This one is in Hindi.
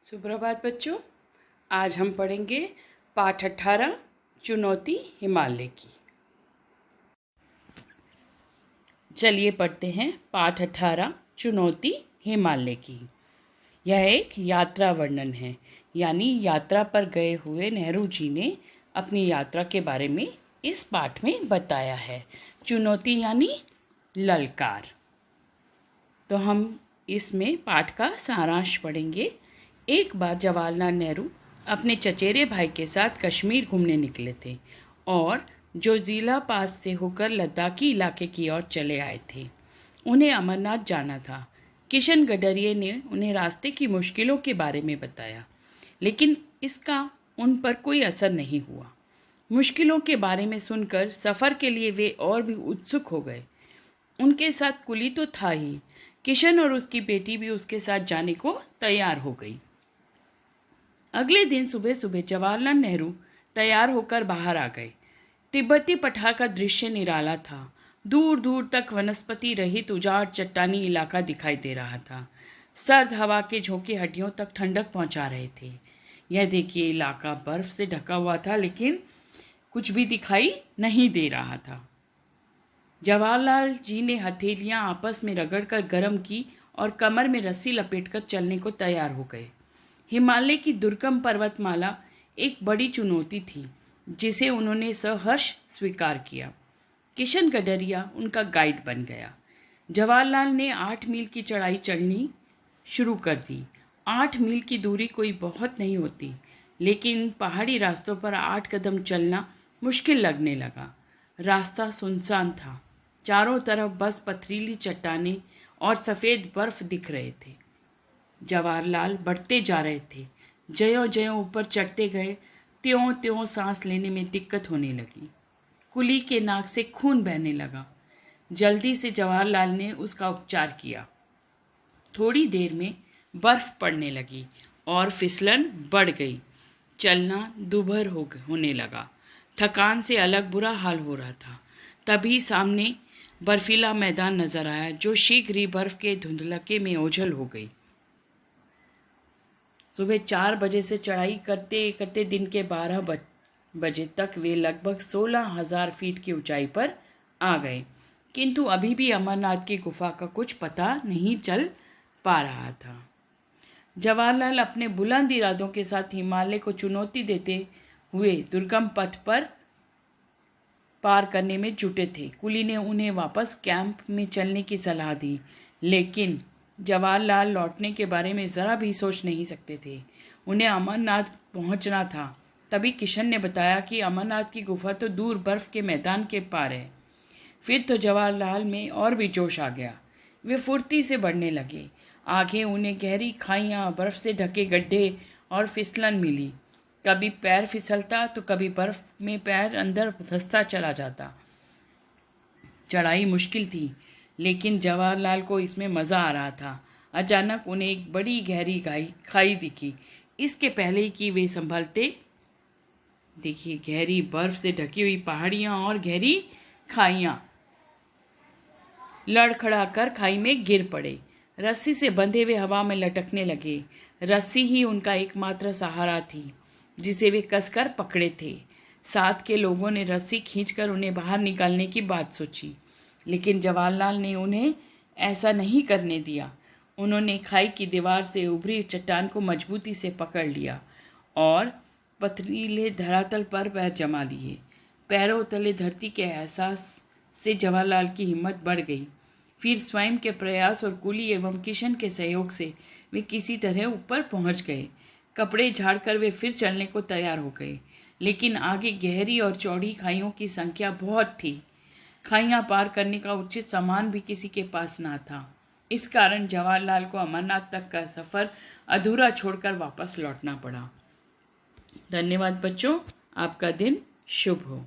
सुप्रभात बच्चों। आज हम पढ़ेंगे पाठ 18 चुनौती हिमालय की। चलिए पढ़ते हैं पाठ 18 चुनौती हिमालय की। यह एक यात्रा वर्णन है, यानी यात्रा पर गए हुए नेहरू जी ने अपनी यात्रा के बारे में इस पाठ में बताया है। चुनौती यानी ललकार। तो हम इसमें पाठ का सारांश पढ़ेंगे। एक बार जवाहरलाल नेहरू अपने चचेरे भाई के साथ कश्मीर घूमने निकले थे और जो ज़िला पास से होकर लद्दाखी इलाके की ओर चले आए थे। उन्हें अमरनाथ जाना था। किशन गडरिया ने उन्हें रास्ते की मुश्किलों के बारे में बताया, लेकिन इसका उन पर कोई असर नहीं हुआ। मुश्किलों के बारे में सुनकर सफ़र के लिए वे और भी उत्सुक हो गए। उनके साथ कुली तो था ही, किशन और उसकी बेटी भी उसके साथ जाने को तैयार हो गई। अगले दिन सुबह सुबह जवाहरलाल नेहरू तैयार होकर बाहर आ गए। तिब्बती पठार का दृश्य निराला था। दूर दूर तक वनस्पति रहित उजाड़ चट्टानी इलाका दिखाई दे रहा था। सर्द हवा के झोंके हड्डियों तक ठंडक पहुंचा रहे थे। यह देखिए, इलाका बर्फ से ढका हुआ था, लेकिन कुछ भी दिखाई नहीं दे रहा था। जवाहरलाल जी ने हथेलियां आपस में रगड़कर गर्म की और कमर में रस्सी लपेटकर चलने को तैयार हो गए। हिमालय की दुर्गम पर्वतमाला एक बड़ी चुनौती थी, जिसे उन्होंने सहर्ष स्वीकार किया। किशन गडरिया उनका गाइड बन गया। जवाहरलाल ने 8 मील की चढ़ाई चढ़नी शुरू कर दी। 8 मील की दूरी कोई बहुत नहीं होती, लेकिन पहाड़ी रास्तों पर 8 कदम चलना मुश्किल लगने लगा। रास्ता सुनसान था। चारों तरफ बस पथरीली चट्टानें और सफ़ेद बर्फ दिख रहे थे। जवाहरलाल बढ़ते जा रहे थे। ज्यों ज्यों ऊपर चढ़ते गए, त्यों त्यों सांस लेने में दिक्कत होने लगी। कुली के नाक से खून बहने लगा। जल्दी से जवाहरलाल ने उसका उपचार किया। थोड़ी देर में बर्फ पड़ने लगी और फिसलन बढ़ गई। चलना दूभर होने लगा। थकान से अलग बुरा हाल हो रहा था। तभी सामने बर्फीला मैदान नजर आया, जो शीघ्र ही बर्फ के धुंधलके में ओझल हो गई। सुबह 4 बजे से चढ़ाई करते करते दिन के 12 बजे तक वे लगभग 16,000 फीट की ऊंचाई पर आ गए, किंतु अभी भी अमरनाथ की गुफा का कुछ पता नहीं चल पा रहा था। जवाहरलाल अपने बुलंद इरादों के साथ हिमालय को चुनौती देते हुए दुर्गम पथ पर पार करने में जुटे थे। कुली ने उन्हें वापस कैंप में चलने की सलाह दी, लेकिन जवाहरलाल लौटने के बारे में ज़रा भी सोच नहीं सकते थे। उन्हें अमरनाथ पहुंचना था। तभी किशन ने बताया कि अमरनाथ की गुफा तो दूर बर्फ के मैदान के पार है। फिर तो जवाहरलाल में और भी जोश आ गया। वे फुर्ती से बढ़ने लगे। आगे उन्हें गहरी खाइयाँ, बर्फ से ढके गड्ढे और फिसलन मिली। कभी पैर फिसलता तो कभी बर्फ में पैर अंदर धंसता चला जाता। चढ़ाई मुश्किल थी, लेकिन जवाहरलाल को इसमें मज़ा आ रहा था। अचानक उन्हें एक बड़ी गहरी खाई दिखी। इसके पहले कि वे संभलते, देखिए, गहरी बर्फ से ढकी हुई पहाड़ियाँ और गहरी खाइयाँ। लड़खड़ाकर खाई में गिर पड़े। रस्सी से बंधे हुए हवा में लटकने लगे। रस्सी ही उनका एकमात्र सहारा थी, जिसे वे कसकर पकड़े थे। साथ के लोगों ने रस्सी खींचकर उन्हें बाहर निकालने की बात सोची, लेकिन जवाहरलाल ने उन्हें ऐसा नहीं करने दिया। उन्होंने खाई की दीवार से उभरी चट्टान को मजबूती से पकड़ लिया और पथरीले धरातल पर पैर जमा लिए। पैरों तले धरती के एहसास से जवाहरलाल की हिम्मत बढ़ गई। फिर स्वयं के प्रयास और कुली एवं किशन के सहयोग से वे किसी तरह ऊपर पहुंच गए। कपड़े झाड़कर वे फिर चलने को तैयार हो गए, लेकिन आगे गहरी और चौड़ी खाइयों की संख्या बहुत थी। खाइयाँ पार करने का उचित सामान भी किसी के पास ना था। इस कारण जवाहरलाल को अमरनाथ तक का सफ़र अधूरा छोड़कर वापस लौटना पड़ा। धन्यवाद बच्चों। आपका दिन शुभ हो।